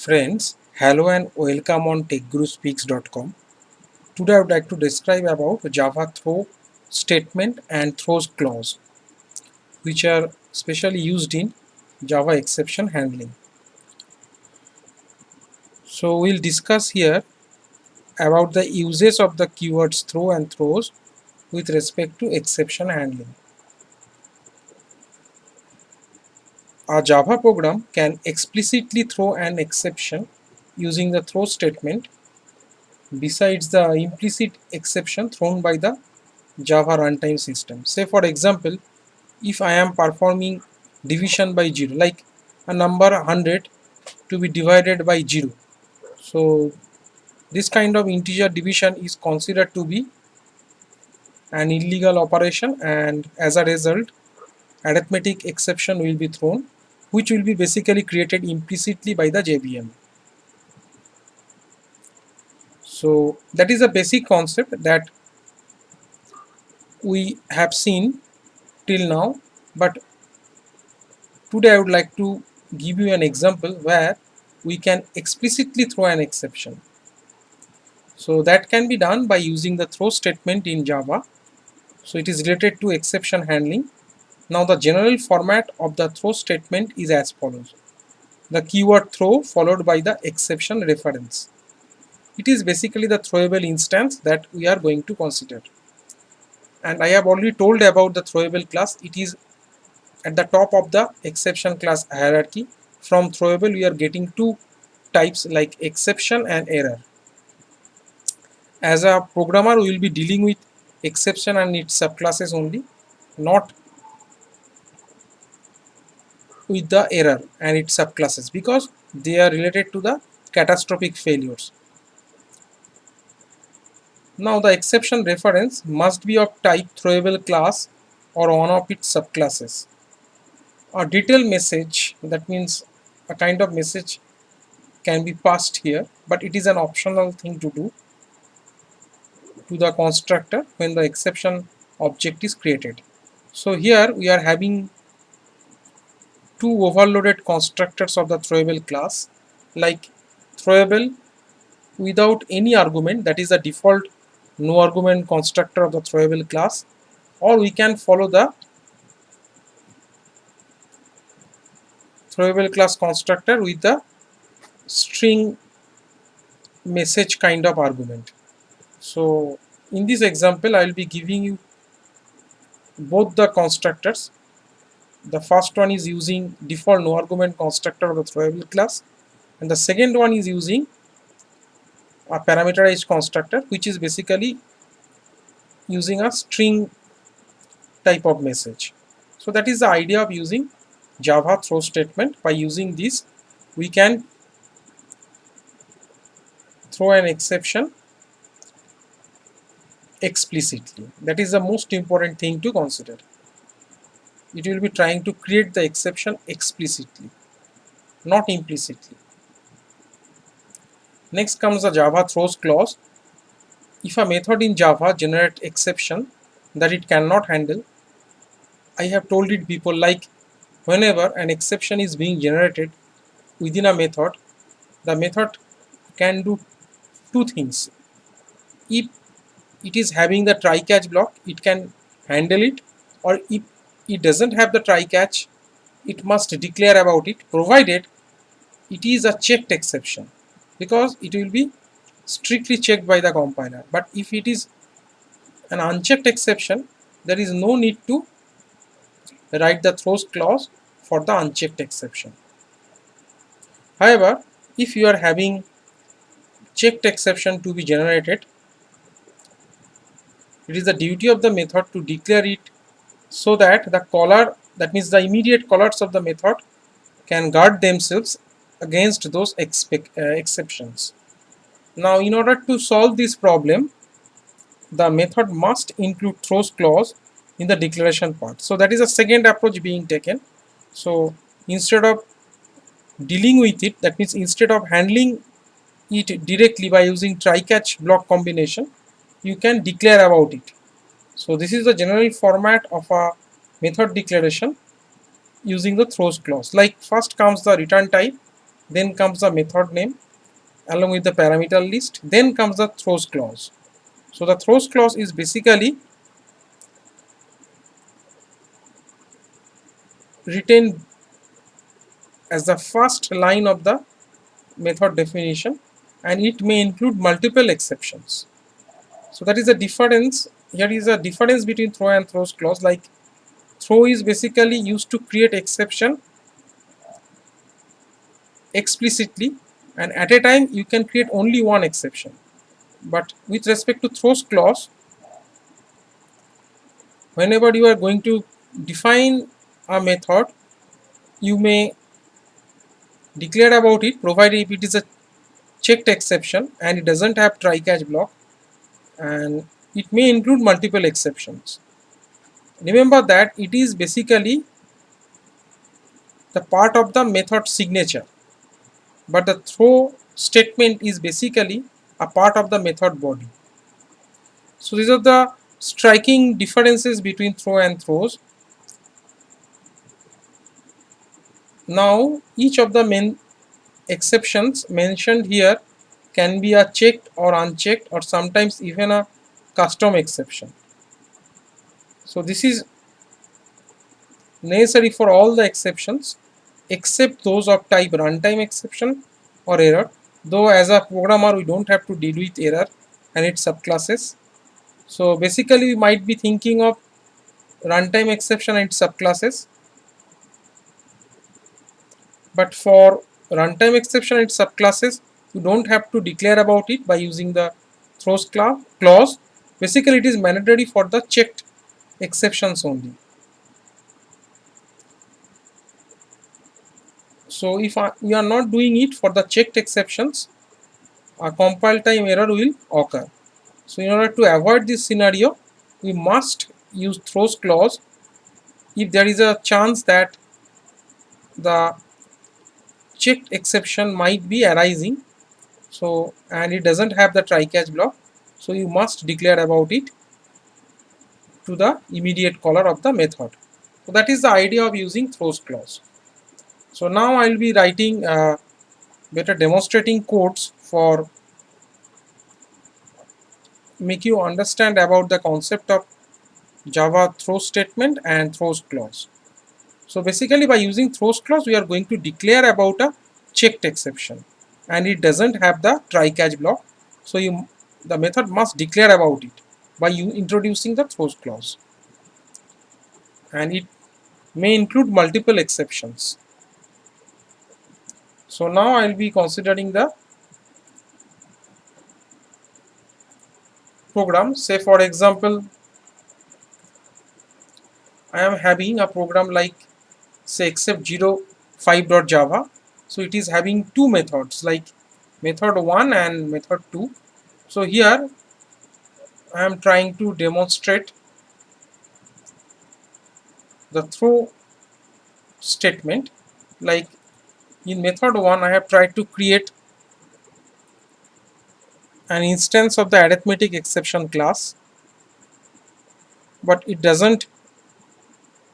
Friends, hello and welcome on techguruspeaks.com. Today I would like to describe about Java throw statement and throws clause, which are specially used in Java exception handling. So we'll discuss here about the uses of the keywords throw and throws with respect to exception handling. A Java program can explicitly throw an exception using the throw statement besides the implicit exception thrown by the Java runtime system. Say for example, if I am performing division by 0, like a number 100 to be divided by 0. So this kind of integer division is considered to be an illegal operation, and as a result arithmetic exception will be thrown, which will be basically created implicitly by the JVM. So that is a basic concept that we have seen till now, but today I would like to give you an example where we can explicitly throw an exception. So that can be done by using the throw statement in Java. So it is related to exception handling. Now the general format of the throw statement is as follows. The keyword throw followed by the exception reference. It is basically the throwable instance that we are going to consider. And I have already told about the throwable class. It is at the top of the exception class hierarchy. From throwable we are getting two types like exception and error. As a programmer we will be dealing with exception and its subclasses only, not with the error and its subclasses, because they are related to the catastrophic failures. Now the exception reference must be of type throwable class or one of its subclasses. A detailed message, that means a kind of message, can be passed here, but it is an optional thing to do to the constructor when the exception object is created. So here we are having two overloaded constructors of the throwable class, like throwable without any argument, that is the default no argument constructor of the throwable class, or we can follow the throwable class constructor with the string message kind of argument. So in this example I will be giving you both the constructors. The first one is using default no argument constructor of the throwable class, and the second one is using a parameterized constructor, which is basically using a string type of message. So that is the idea of using Java throw statement. By using this we can throw an exception explicitly. That is the most important thing to consider. It will be trying to create the exception explicitly, not implicitly. Next comes the Java throws clause. If a method in Java generates exception that it cannot handle, I have told it before, like whenever an exception is being generated within a method, the method can do two things. If it is having the try catch block, it can handle it, or if it doesn't have the try catch, it must declare about it, provided it is a checked exception, because it will be strictly checked by the compiler. But if it is an unchecked exception, there is no need to write the throws clause for the unchecked exception. However, if you are having checked exception to be generated, it is the duty of the method to declare it so that the caller, that means the immediate callers of the method, can guard themselves against those exceptions. Now in order to solve this problem, the method must include throws clause in the declaration part. So that is a second approach being taken. So instead of dealing with it, that means instead of handling it directly by using try catch block combination, you can declare about it. So this is the general format of a method declaration using the throws clause. Like first comes the return type. then comes the method name along with the parameter list, then comes the throws clause. So the throws clause is basically written as the first line of the method definition, and it may include multiple exceptions. So that is the difference. Here is a difference between throw and throws clause. Like throw is basically used to create exception explicitly, and at a time you can create only one exception. But with respect to throws clause, whenever you are going to define a method, you may declare about it provided if it is a checked exception and it doesn't have try catch block, and it may include multiple exceptions. Remember that it is basically the part of the method signature, but the throw statement is basically a part of the method body. So these are the striking differences between throw and throws. Now each of the main exceptions mentioned here can be a checked or unchecked or sometimes even a custom exception. So this is necessary for all the exceptions except those of type runtime exception or error, though as a programmer we don't have to deal with error and its subclasses. So basically we might be thinking of runtime exception and its subclasses, but for runtime exception and its subclasses you don't have to declare about it by using the throws clause. Basically it is mandatory for the checked exceptions only. So if we are not doing it for the checked exceptions, a compile time error will occur. So in order to avoid this scenario, we must use throws clause if there is a chance that the checked exception might be arising, so and it doesn't have the try catch block, so you must declare about it to the immediate caller of the method. So that is the idea of using throws clause. So now I will be writing better demonstrating codes for make you understand about the concept of Java throw statement and throws clause. So basically by using throws clause we are going to declare about a checked exception and it doesn't have the try catch block, so the method must declare about it by you introducing the throws clause, and it may include multiple exceptions. So now I will be considering the program. Say for example I am having a program like say except05.java. So it is having two methods like method 1 and method 2. So here I am trying to demonstrate the throw statement. Like in method 1 I have tried to create an instance of the arithmetic exception class, but it doesn't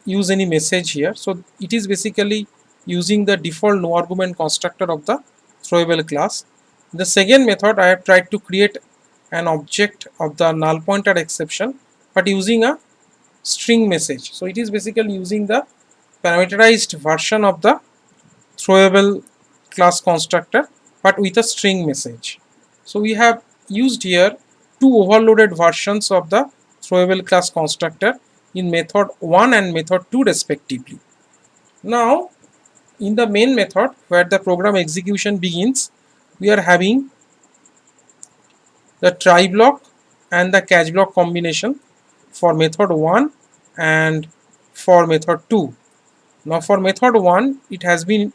use any message here. So it is basically using the default no argument constructor of the throwable class. In the second method I have tried to create an object of the null pointer exception but using a string message. So it is basically using the parameterized version of the throwable class constructor but with a string message. So we have used here two overloaded versions of the throwable class constructor in method 1 and method 2 respectively. Now in the main method where the program execution begins, we are having the try block and the catch block combination for method 1 and for method 2. Now for method 1 it has been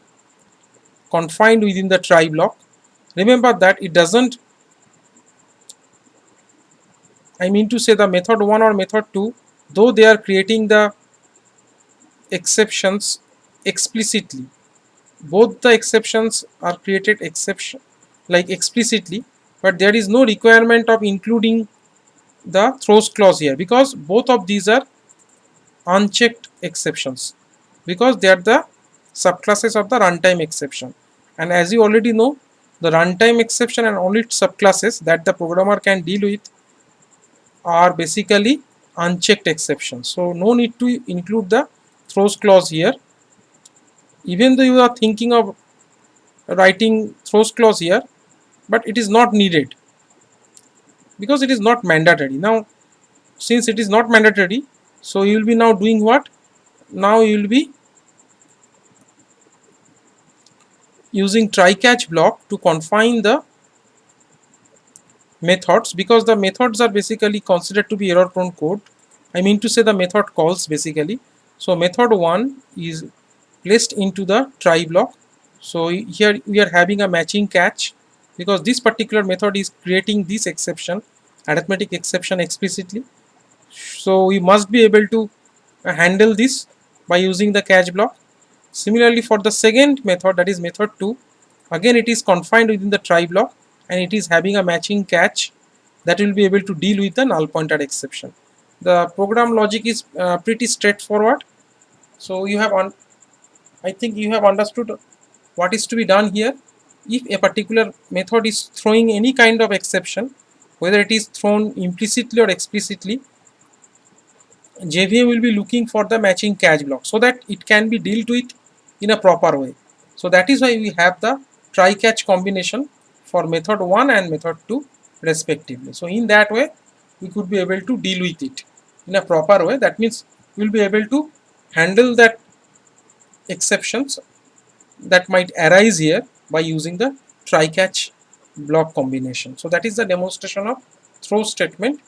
confined within the try block. Remember that it doesn't, I mean to say the method 1 or method 2, though they are creating the exceptions explicitly, both the exceptions are created exception like explicitly, but there is no requirement of including the throws clause here because both of these are unchecked exceptions because they are the subclasses of the runtime exception. And as you already know, the runtime exception and all its subclasses that the programmer can deal with are basically unchecked exceptions. So no need to include the throws clause here. Even though you are thinking of writing throws clause here, but it is not needed because it is not mandatory. Now, since it is not mandatory, so you will be now doing what? Now you will be using try catch block to confine the methods, because the methods are basically considered to be error prone code. I mean to say the method calls basically. So method 1 is placed into the try block. So here we are having a matching catch because this particular method is creating this exception, arithmetic exception explicitly. So we must be able to handle this by using the catch block. Similarly, for the second method, that is method 2, again it is confined within the try block and it is having a matching catch that will be able to deal with the null pointer exception. The program logic is pretty straightforward. So you have I think you have understood what is to be done here. If a particular method is throwing any kind of exception, whether it is thrown implicitly or explicitly, JVM will be looking for the matching catch block so that it can be dealt with in a proper way. So that is why we have the try catch combination for method 1 and method 2 respectively. So in that way we could be able to deal with it in a proper way. That means we will be able to handle that exceptions that might arise here by using the try catch block combination. So that is the demonstration of throw statement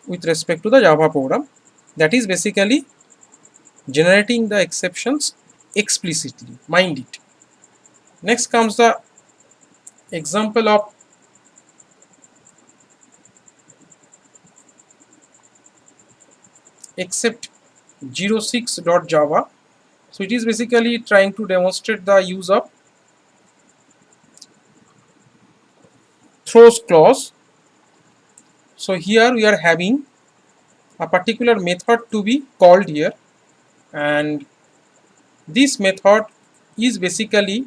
with respect to the Java program, that is basically generating the exceptions explicitly. Mind it. Next comes the example of except 06.java. So it is basically trying to demonstrate the use of throws clause. So here we are having a particular method to be called here, and this method is basically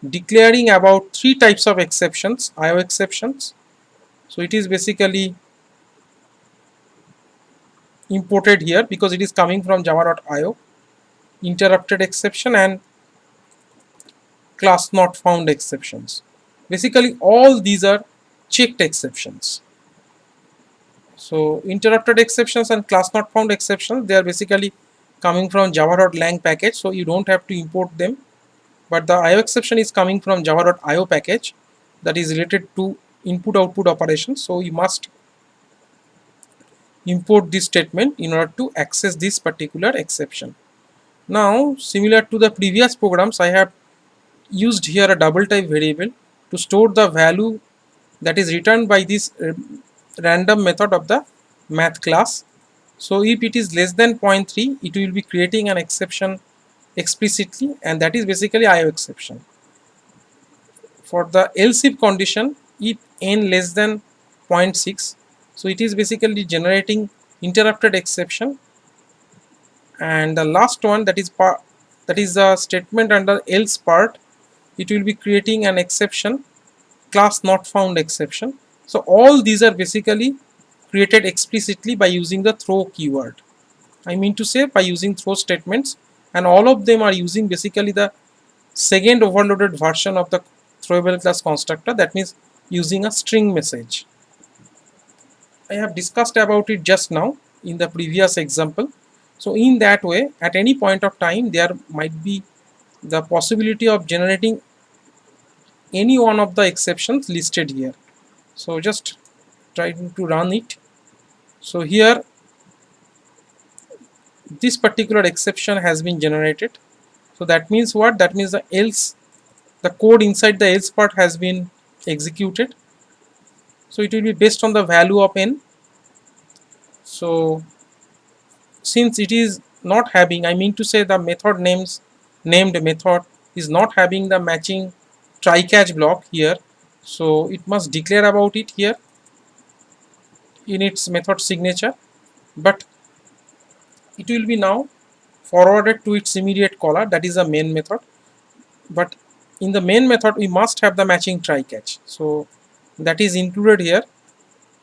declaring about three types of exceptions, IO exceptions. So it is basically imported here because it is coming from java.io, interrupted exception and class not found exceptions. Basically all these are checked exceptions. So interrupted exceptions and class not found exceptions, they are basically coming from java.lang package, so you don't have to import them. But the IO exception is coming from java.io package that is related to input output operations, so you must import this statement in order to access this particular exception. Now similar to the previous programs, I have used here a double type variable to store the value that is returned by this random method of the math class. So if it is less than 0.3, it will be creating an exception explicitly, and that is basically IO exception. For the else if condition, if n less than 0.6, so it is basically generating interrupted exception. And the last one, that is the statement under else part, it will be creating an exception, class not found exception. So all these are basically created explicitly by using the throw keyword. I mean to say by using throw statements, and all of them are using basically the second overloaded version of the throwable class constructor, that means using a string message. I have discussed about it just now in the previous example. So in that way, at any point of time, there might be the possibility of generating any one of the exceptions listed here. So just trying to run it. So here this particular exception has been generated. So that means what? That means the code inside the else part has been executed. So it will be based on the value of n. So since it is not having, I mean to say the method named method is not having the matching try catch block here, so it must declare about it here in its method signature, but it will be now forwarded to its immediate caller, that is the main method. But in the main method we must have the matching try catch, so that is included here.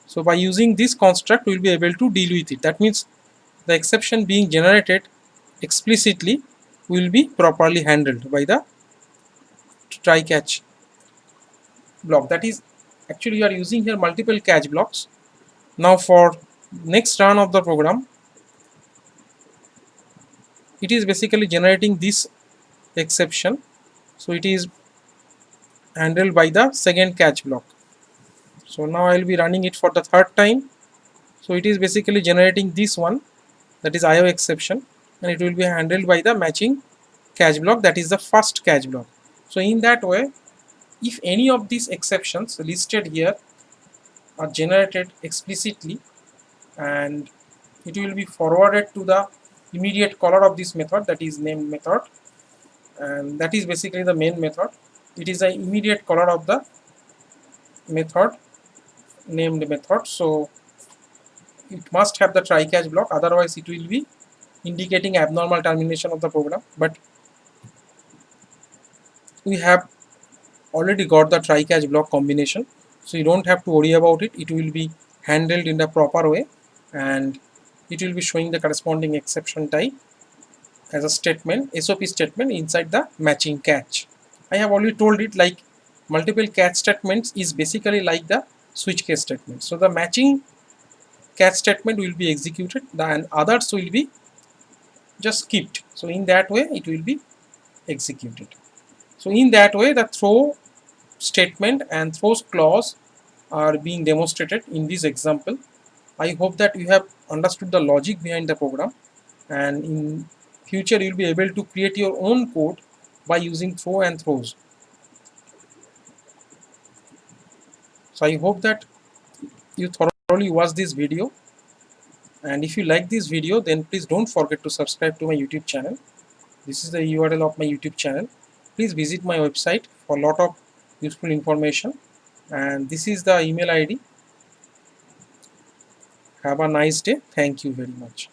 So by using this construct we will be able to deal with it. That means the exception being generated explicitly will be properly handled by the try catch block. That is, actually you are using here multiple catch blocks. Now for next run of the program, it is basically generating this exception, so it is handled by the second catch block. So now I will be running it for the third time. So it is basically generating this one, that is IO exception, and it will be handled by the matching catch block, that is the first catch block. So in that way, if any of these exceptions listed here are generated explicitly, and it will be forwarded to the immediate caller of this method, that is named method, and that is basically the main method. It is the immediate caller of the method named method, so it must have the try catch block, otherwise it will be indicating abnormal termination of the program. But we have already got the try catch block combination, so you don't have to worry about it. It will be handled in the proper way, and it will be showing the corresponding exception type as a statement, SOP statement inside the matching catch. I have already told it, like multiple catch statements is basically like the switch case statement. So the matching catch statement will be executed, and others will be just skipped. So in that way it will be executed. So in that way the throw statement and throws clause are being demonstrated in this example. I hope that you have understood the logic behind the program, and in future you will be able to create your own code by using throw and throws. So I hope that you thoroughly watch this video, and if you like this video then please don't forget to subscribe to my YouTube channel. This is the URL of my YouTube channel. Please visit my website for a lot of useful information, and this is the email ID. Have a nice day. Thank you very much.